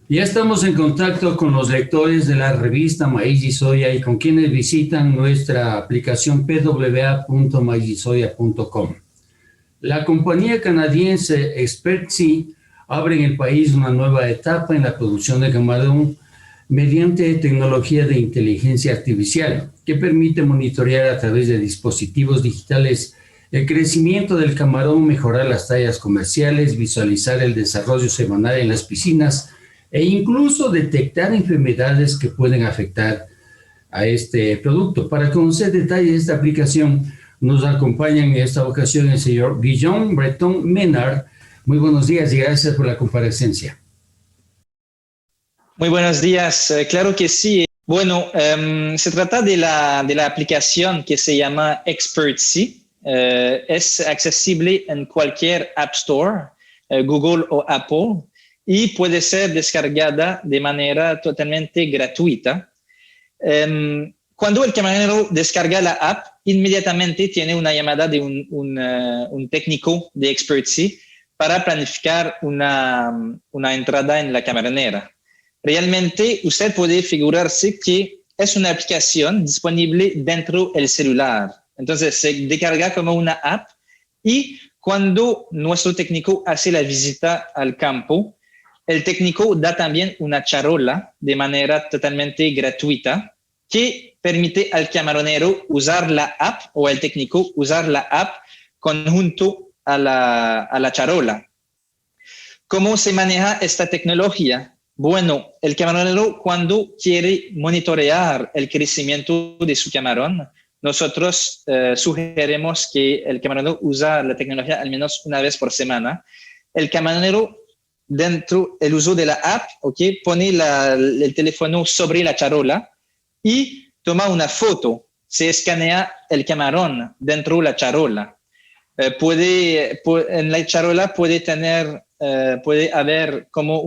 Ya estamos en contacto con los lectores de la revista Maíz y Soya y con quienes visitan nuestra aplicación pwa.maizysoya.com. La compañía canadiense Expertsea abre en el país una nueva etapa en la producción de camarón mediante tecnología de inteligencia artificial que permite monitorear a través de dispositivos digitales el crecimiento del camarón, mejorar las tallas comerciales, visualizar el desarrollo semanal en las piscinas e incluso detectar enfermedades que pueden afectar a este producto. Para conocer detalles de esta aplicación, nos acompaña en esta ocasión el señor Guillaume Breton Menard. Muy buenos días y gracias por la comparecencia. Muy buenos días, claro que sí. Bueno, se trata de la aplicación que se llama Expertsea. Es accesible en cualquier App Store, Google o Apple, y puede ser descargada de manera totalmente gratuita. Cuando el camarero descarga la app, inmediatamente tiene una llamada de un técnico de Expertsea para planificar una entrada en la camaronera. Realmente usted puede figurarse que es una aplicación disponible dentro del celular. Entonces se descarga como una app y cuando nuestro técnico hace la visita al campo, el técnico da también una charola de manera totalmente gratuita que permite al camaronero usar la app o al técnico usar la app conjunto a la charola. ¿Cómo se maneja esta tecnología? Bueno, el camaronero cuando quiere monitorear el crecimiento de su camarón, nosotros sugerimos que el camaronero usa la tecnología al menos una vez por semana. El camaronero dentro del uso de la app, okay, pone el teléfono sobre la charola y toma una foto. Se escanea el camarón dentro de la charola. En la charola puede haber como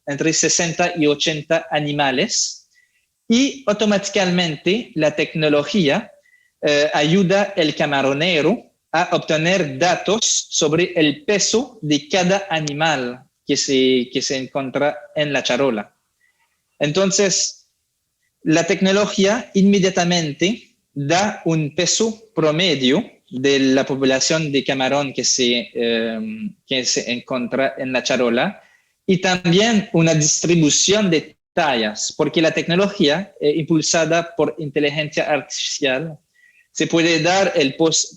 entre 60 y 80 animales y automáticamente la tecnología ayuda al camaronero a obtener datos sobre el peso de cada animal que se encuentra en la charola. Entonces, la tecnología inmediatamente da un peso promedio de la población de camarón que se encuentra en la charola y también una distribución de tallas, porque la tecnología impulsada por inteligencia artificial se puede dar el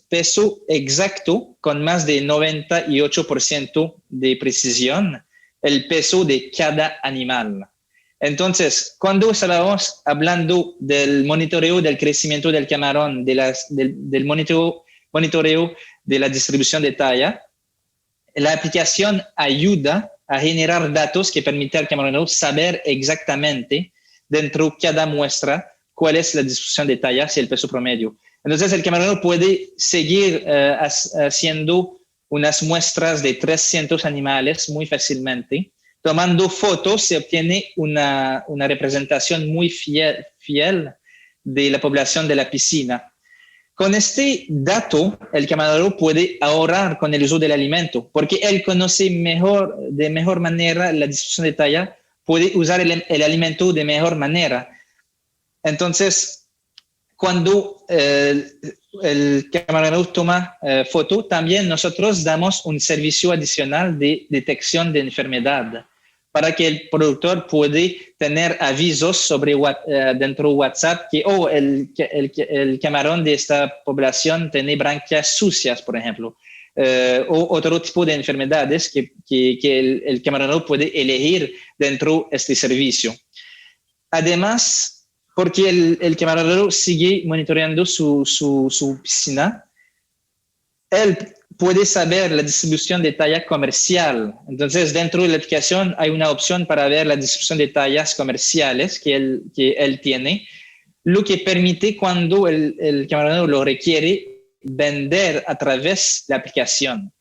peso exacto con más de 98% de precisión, el peso de cada animal. Entonces, cuando estábamos hablando del monitoreo del crecimiento del camarón, del monitoreo de la distribución de talla, la aplicación ayuda a generar datos que permiten al camaronero saber exactamente dentro de cada muestra cuál es la distribución de tallas y el peso promedio. Entonces, el camaronero puede seguir haciendo unas muestras de 300 animales muy fácilmente. Tomando fotos se obtiene una representación muy fiel de la población de la piscina. Con este dato, el camaronero puede ahorrar con el uso del alimento, porque él conoce de mejor manera la distribución de talla, puede usar el alimento de mejor manera. Entonces, cuando el camaronero toma foto, también nosotros damos un servicio adicional de detección de enfermedad para que el productor puede tener avisos sobre dentro de WhatsApp que el camarón de esta población tiene branquias sucias, por ejemplo, o otro tipo de enfermedades que el camaronero puede elegir dentro de este servicio. Además, porque el camaronero sigue monitoreando su piscina, él puede saber la distribución de talla comercial. Entonces, dentro de la aplicación hay una opción para ver la distribución de tallas comerciales que él tiene, lo que permite cuando el camaronero lo requiere vender a través de la aplicación.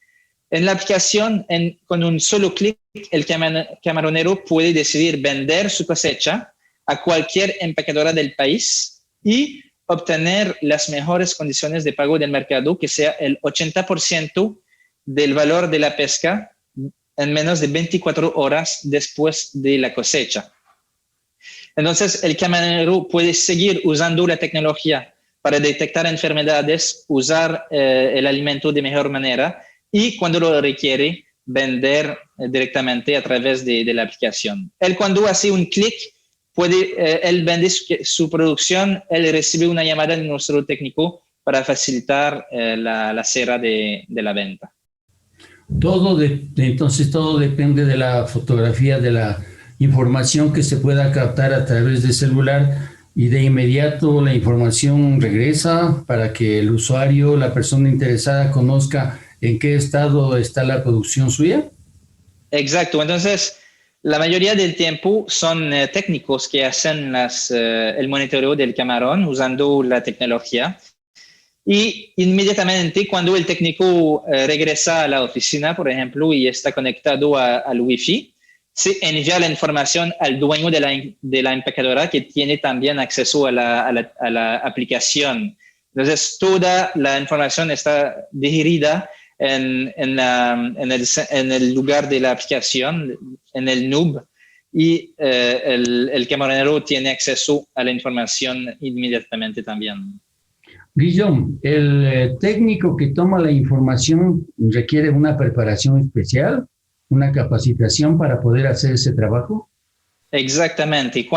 En la aplicación, con un solo clic, el camaronero puede decidir vender su cosecha a cualquier empacadora del país y obtener las mejores condiciones de pago del mercado, que sea el 80% del valor de la pesca en menos de 24 horas después de la cosecha. Entonces, el camarero puede seguir usando la tecnología para detectar enfermedades, usar el alimento de mejor manera y cuando lo requiere, vender directamente a través de la aplicación. Él cuando hace un clic, él vende su producción, él recibe una llamada de nuestro técnico para facilitar la cera de la venta. Entonces todo depende de la fotografía, de la información que se pueda captar a través del celular y de inmediato la información regresa para que el usuario, la persona interesada, conozca en qué estado está la producción suya. Exacto, entonces la mayoría del tiempo son técnicos que hacen el monitoreo del camarón usando la tecnología. Y inmediatamente cuando el técnico regresa a la oficina, por ejemplo, y está conectado al Wi-Fi, se envía la información al dueño de la empacadora que tiene también acceso a la aplicación. Entonces, toda la información está dirigida en el lugar de la aplicación, en el nube, y el camaronero tiene acceso a la información inmediatamente también. Guillaume, ¿el técnico que toma la información requiere una preparación especial, una capacitación para poder hacer ese trabajo? Exactamente.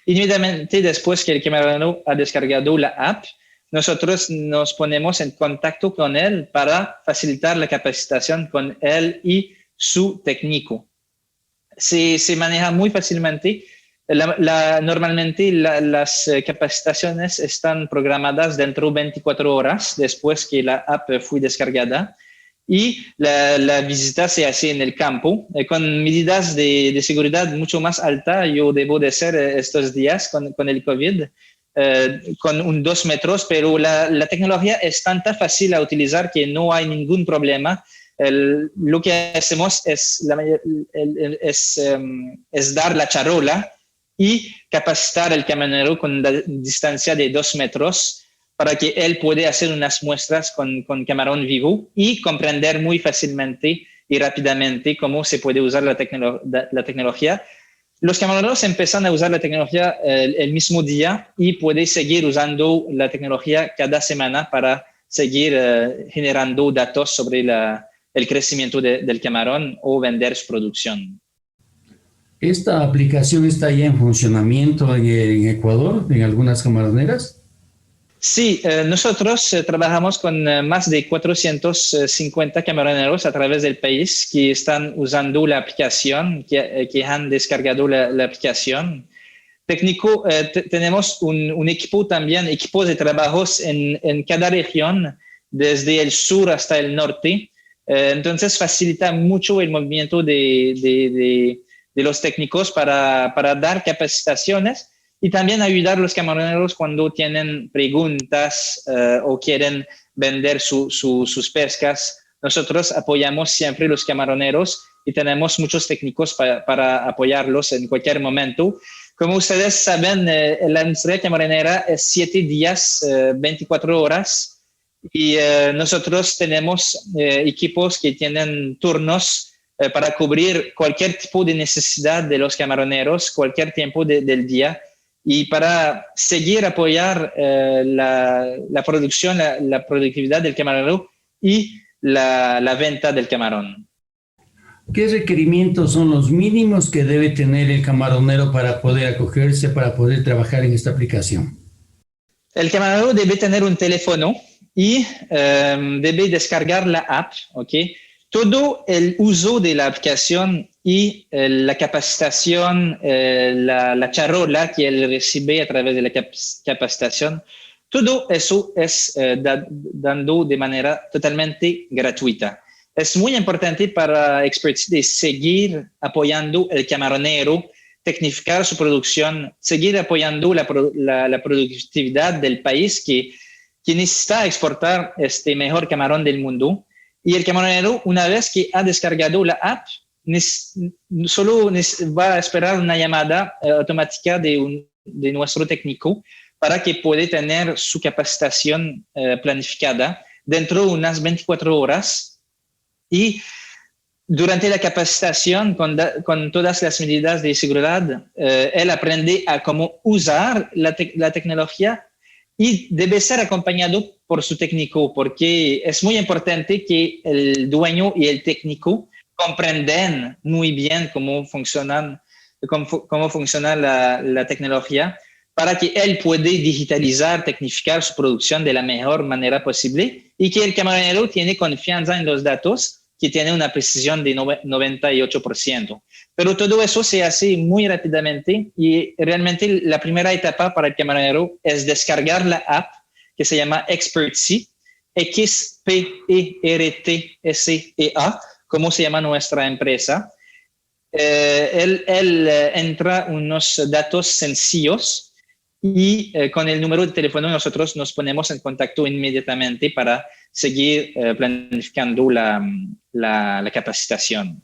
Inmediatamente después que el camarero ha descargado la app, nosotros nos ponemos en contacto con él para facilitar la capacitación con él y su técnico. Se maneja muy fácilmente. Normalmente las capacitaciones están programadas dentro de 24 horas después que la app fue descargada y la visita se hace en el campo con medidas de seguridad mucho más altas. Yo debo de hacer estos días con el COVID con un 2 metros, pero la tecnología es tan fácil a utilizar que no hay ningún problema. Lo que hacemos es dar la charola y capacitar al camarero con la distancia de 2 metros para que él pueda hacer unas muestras con camarón vivo y comprender muy fácilmente y rápidamente cómo se puede usar la tecnología. Los camaroneros empiezan a usar la tecnología el mismo día y pueden seguir usando la tecnología cada semana para seguir generando datos sobre el crecimiento del camarón o vender su producción. ¿Esta aplicación está ya en funcionamiento en Ecuador, en algunas camaroneras? Sí, nosotros trabajamos con más de 450 camaroneros a través del país que están usando la aplicación, que han descargado la aplicación. Tenemos un equipo también, equipos de trabajos en cada región, desde el sur hasta el norte. Entonces facilita mucho el movimiento de los técnicos para dar capacitaciones y también ayudar a los camaroneros cuando tienen preguntas o quieren vender sus pescas. Nosotros apoyamos siempre a los camaroneros y tenemos muchos técnicos para apoyarlos en cualquier momento. Como ustedes saben, la industria camaronera es 7 días, 24 horas y nosotros tenemos equipos que tienen turnos para cubrir cualquier tipo de necesidad de los camaroneros, cualquier tiempo del día, y para seguir apoyar la producción, la productividad del camarero y la venta del camarón. ¿Qué requerimientos son los mínimos que debe tener el camaronero para poder acogerse, para poder trabajar en esta aplicación? El camarero debe tener un teléfono y debe descargar la app, ¿ok? Todo el uso de la aplicación y la capacitación, la charola que él recibe a través de la capacitación, todo eso es dando de manera totalmente gratuita. Es muy importante para Expertise seguir apoyando el camaronero, tecnificar su producción, seguir apoyando la productividad del país que necesita exportar este mejor camarón del mundo. Y el camaronero, una vez que ha descargado la app, solo va a esperar una llamada automática de nuestro técnico para que pueda tener su capacitación planificada dentro de unas 24 horas. Y Durante la capacitación con todas las medidas de seguridad, él aprende a cómo usar la tecnología y debe ser acompañado por su técnico, porque es muy importante que el dueño y el técnico comprenden muy bien cómo funciona la tecnología para que él pueda digitalizar, tecnificar su producción de la mejor manera posible y que el camaronero tiene confianza en los datos que tiene una precisión de 98%. Pero todo eso se hace muy rápidamente y realmente la primera etapa para el camaronero es descargar la app que se llama Expertsea, Xpertsea, como se llama nuestra empresa. Él entra unos datos sencillos y con el número de teléfono nosotros nos ponemos en contacto inmediatamente para seguir planificando la capacitación.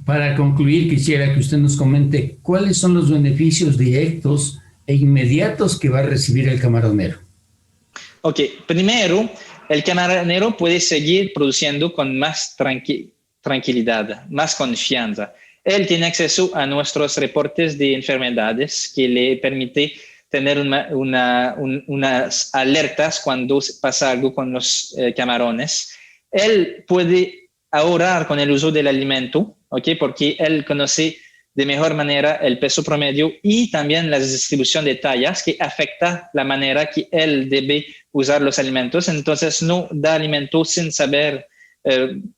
Para concluir, quisiera que usted nos comente cuáles son los beneficios directos e inmediatos que va a recibir el camaronero. Ok, primero, el camaronero puede seguir produciendo con más tranquilidad, más confianza. Él tiene acceso a nuestros reportes de enfermedades que le permite tener unas alertas cuando pasa algo con los camarones. Él puede ahorrar con el uso del alimento, ¿okay? Porque él conoce de mejor manera el peso promedio y también la distribución de tallas que afecta la manera que él debe usar los alimentos. Entonces no da alimento sin saber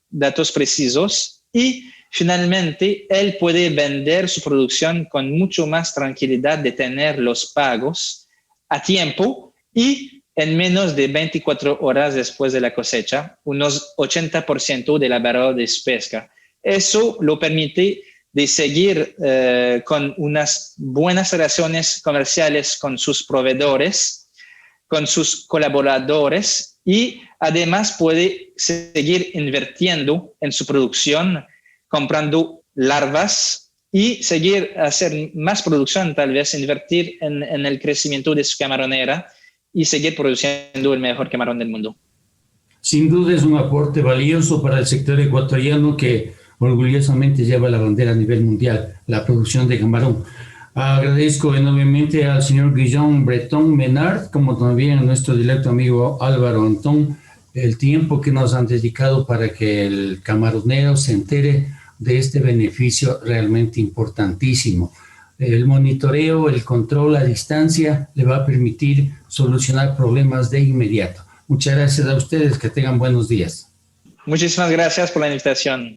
datos precisos y finalmente, él puede vender su producción con mucho más tranquilidad de tener los pagos a tiempo y en menos de 24 horas después de la cosecha, unos 80% de la barrera de su pesca. Eso lo permite de seguir con unas buenas relaciones comerciales con sus proveedores, con sus colaboradores y además puede seguir invirtiendo en su producción, comprando larvas y seguir a hacer más producción, tal vez invertir en el crecimiento de su camaronera y seguir produciendo el mejor camarón del mundo. Sin duda es un aporte valioso para el sector ecuatoriano que orgullosamente lleva la bandera a nivel mundial, la producción de camarón. Agradezco enormemente al señor Guillaume Breton Menard, como también a nuestro directo amigo Álvaro Antón, el tiempo que nos han dedicado para que el camaronero se entere de este beneficio realmente importantísimo. El monitoreo, el control a distancia le va a permitir solucionar problemas de inmediato. Muchas gracias a ustedes, que tengan buenos días. Muchísimas gracias por la invitación.